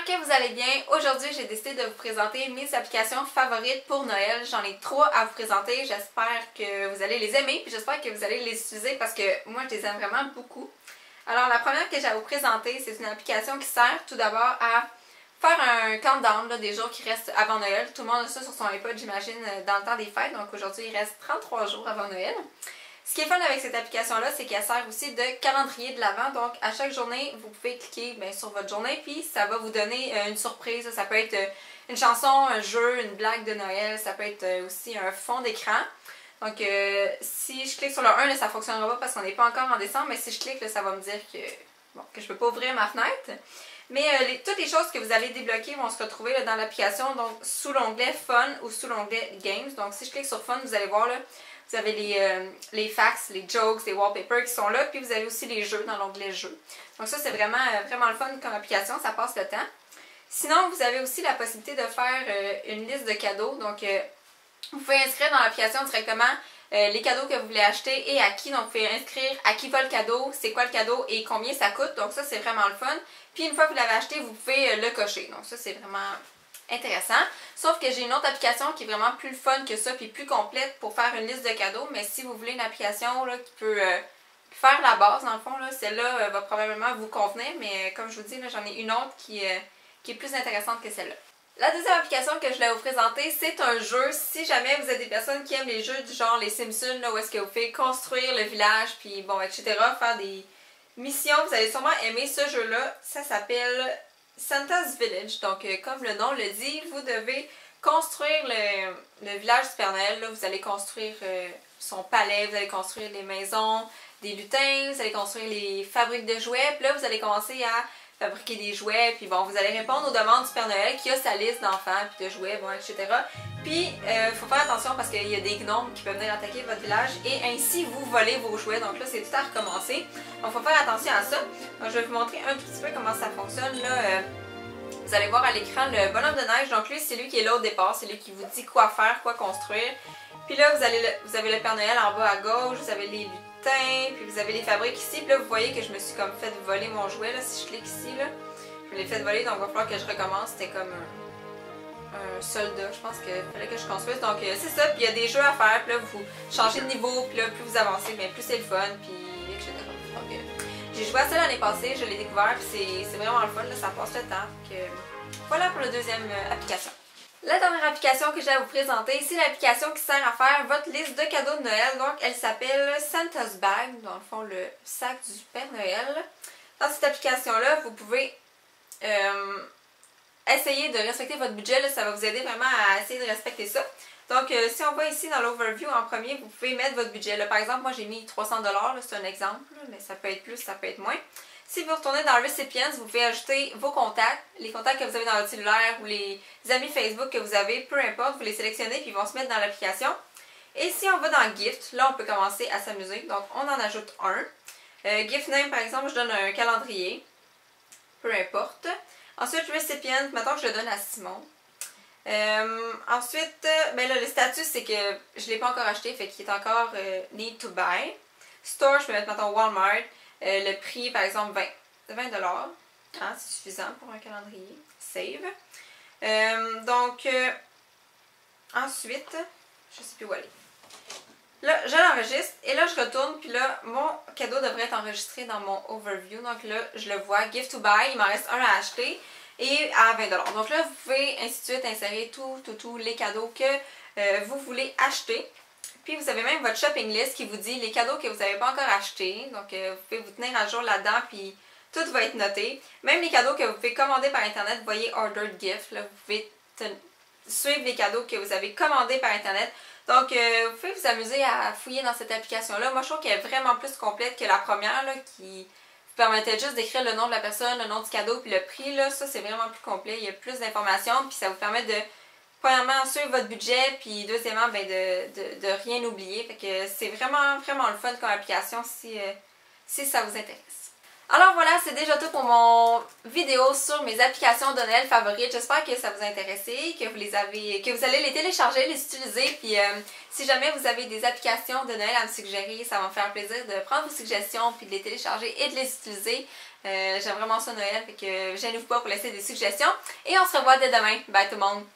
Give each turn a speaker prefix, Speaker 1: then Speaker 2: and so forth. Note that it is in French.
Speaker 1: que vous allez bien. Aujourd'hui, j'ai décidé de vous présenter mes applications favorites pour Noël. J'en ai 3 à vous présenter. J'espère que vous allez les aimer, puis j'espère que vous allez les utiliser parce que moi, je les aime vraiment beaucoup. Alors, la première que j'ai à vous présenter, c'est une application qui sert tout d'abord à faire un countdown là, des jours qui restent avant Noël. Tout le monde a ça sur son iPod, j'imagine, dans le temps des fêtes. Donc aujourd'hui, il reste 33 jours avant Noël. Ce qui est fun avec cette application-là, c'est qu'elle sert aussi de calendrier de l'Avent. Donc, à chaque journée, vous pouvez cliquer sur votre journée, puis ça va vous donner une surprise. Ça peut être une chanson, un jeu, une blague de Noël. Ça peut être aussi un fond d'écran. Donc, si je clique sur le 1, là, ça ne fonctionnera pas parce qu'on n'est pas encore en décembre. Mais si je clique, là, ça va me dire que je ne peux pas ouvrir ma fenêtre. Mais toutes les choses que vous allez débloquer vont se retrouver là, dans l'application, donc sous l'onglet Fun ou sous l'onglet Games. Donc, si je clique sur Fun, vous allez voir là. Vous avez les facts, les jokes, les wallpapers qui sont là, puis vous avez aussi les jeux dans l'onglet Jeux. Donc ça, c'est vraiment le fun comme application, ça passe le temps. Sinon, vous avez aussi la possibilité de faire une liste de cadeaux. Donc, vous pouvez inscrire dans l'application directement les cadeaux que vous voulez acheter et à qui. Donc, vous pouvez inscrire à qui va le cadeau, c'est quoi le cadeau et combien ça coûte. Donc ça, c'est vraiment le fun. Puis une fois que vous l'avez acheté, vous pouvez le cocher. Donc ça, c'est vraiment intéressant. Sauf que j'ai une autre application qui est vraiment plus le fun que ça, puis plus complète pour faire une liste de cadeaux. Mais si vous voulez une application là, qui peut faire la base, dans le fond, celle-là va probablement vous convenir. Mais comme je vous dis, j'en ai une autre qui est plus intéressante que celle-là. La deuxième application que je voulais vous présenter, c'est un jeu. Si jamais vous êtes des personnes qui aiment les jeux du genre les Simpsons, là, où est-ce que vous faites construire le village, puis bon, etc., faire des missions, vous allez sûrement aimer ce jeu-là. Ça s'appelle Santa's Village. Donc, comme le nom le dit, vous devez construire le village du Père Noël. Là, vous allez construire son palais, vous allez construire les maisons, des lutins, vous allez construire les fabriques de jouets. Puis là, vous allez commencer à fabriquer des jouets, puis bon, vous allez répondre aux demandes du Père Noël qui a sa liste d'enfants, puis de jouets, bon, etc. Puis, il faut faire attention parce qu'il y a des gnomes qui peuvent venir attaquer votre village et ainsi vous voler vos jouets. Donc là, c'est tout à recommencer. Donc, il faut faire attention à ça. Donc, je vais vous montrer un petit peu comment ça fonctionne. Là, vous allez voir à l'écran le bonhomme de neige. Donc lui, c'est lui qui est là au départ. C'est lui qui vous dit quoi faire, quoi construire. Puis là, vous avez le Père Noël en bas à gauche. Vous avez les lutins. Puis vous avez les fabriques ici. Puis là, vous voyez que je me suis comme fait voler mon jouet. Là, si je clique ici, là, je me l'ai fait voler. Donc il va falloir que je recommence. C'était comme un soldat. Je pense qu'il fallait que je construise. Donc c'est ça. Puis il y a des jeux à faire. Puis là, vous changez de niveau. Puis là, plus vous avancez, mais plus c'est le fun. Puis etc. Donc, j'ai joué à ça l'année passée, je l'ai découvert, puis c'est vraiment le fun, là, ça passe le temps. Donc, voilà pour la deuxième application. La dernière application que j'ai à vous présenter, c'est l'application qui sert à faire votre liste de cadeaux de Noël. Donc, elle s'appelle Santa's Bag, dans le fond, le sac du Père Noël. Dans cette application-là, vous pouvez essayer de respecter votre budget. Là, ça va vous aider vraiment à essayer de respecter ça. Donc, si on va ici dans l'overview en premier, vous pouvez mettre votre budget. Là, par exemple, moi j'ai mis 300$, c'est un exemple, là, mais ça peut être plus, ça peut être moins. Si vous retournez dans Recipients, vous pouvez ajouter vos contacts, les contacts que vous avez dans votre cellulaire ou les amis Facebook que vous avez, peu importe, vous les sélectionnez puis ils vont se mettre dans l'application. Et si on va dans Gift, là on peut commencer à s'amuser. Donc, on en ajoute un. Gift Name, par exemple, je donne un calendrier, peu importe. Ensuite, Recipients, mettons que je le donne à Simon. Ensuite, ben là, le statut, c'est que je ne l'ai pas encore acheté, fait qu'il est encore need to buy. Store, je peux mettre, mettons, Walmart. Le prix, par exemple, 20$. Hein, c'est suffisant pour un calendrier. Save. Ensuite, je ne sais plus où aller. Là, je l'enregistre et là, je retourne. Puis là, mon cadeau devrait être enregistré dans mon overview. Donc là, je le vois. Gift to buy, il m'en reste un à acheter. Et à 20$. Donc là, vous pouvez ainsi de suite insérer tous les cadeaux que vous voulez acheter. Puis vous avez même votre shopping list qui vous dit les cadeaux que vous n'avez pas encore achetés. Donc vous pouvez vous tenir à jour là-dedans puis tout va être noté. Même les cadeaux que vous pouvez commander par internet, vous voyez Ordered Gift. Là, vous pouvez suivre les cadeaux que vous avez commandés par internet. Donc vous pouvez vous amuser à fouiller dans cette application-là. Moi je trouve qu'elle est vraiment plus complète que la première là, qui permettait juste d'écrire le nom de la personne, le nom du cadeau puis le prix. Là, ça, c'est vraiment plus complet. Il y a plus d'informations puis ça vous permet de, premièrement, suivre votre budget puis deuxièmement, ben, de rien oublier. Fait que c'est vraiment le fun comme application si ça vous intéresse. Alors voilà, c'est déjà tout pour mon vidéo sur mes applications de Noël favorites. J'espère que ça vous a intéressé, que vous allez les télécharger, les utiliser. Puis si jamais vous avez des applications de Noël à me suggérer, ça va me faire plaisir de prendre vos suggestions puis de les télécharger et de les utiliser. J'aime vraiment ça Noël, fait que gênez-vous pas pour laisser des suggestions. Et on se revoit dès demain. Bye tout le monde!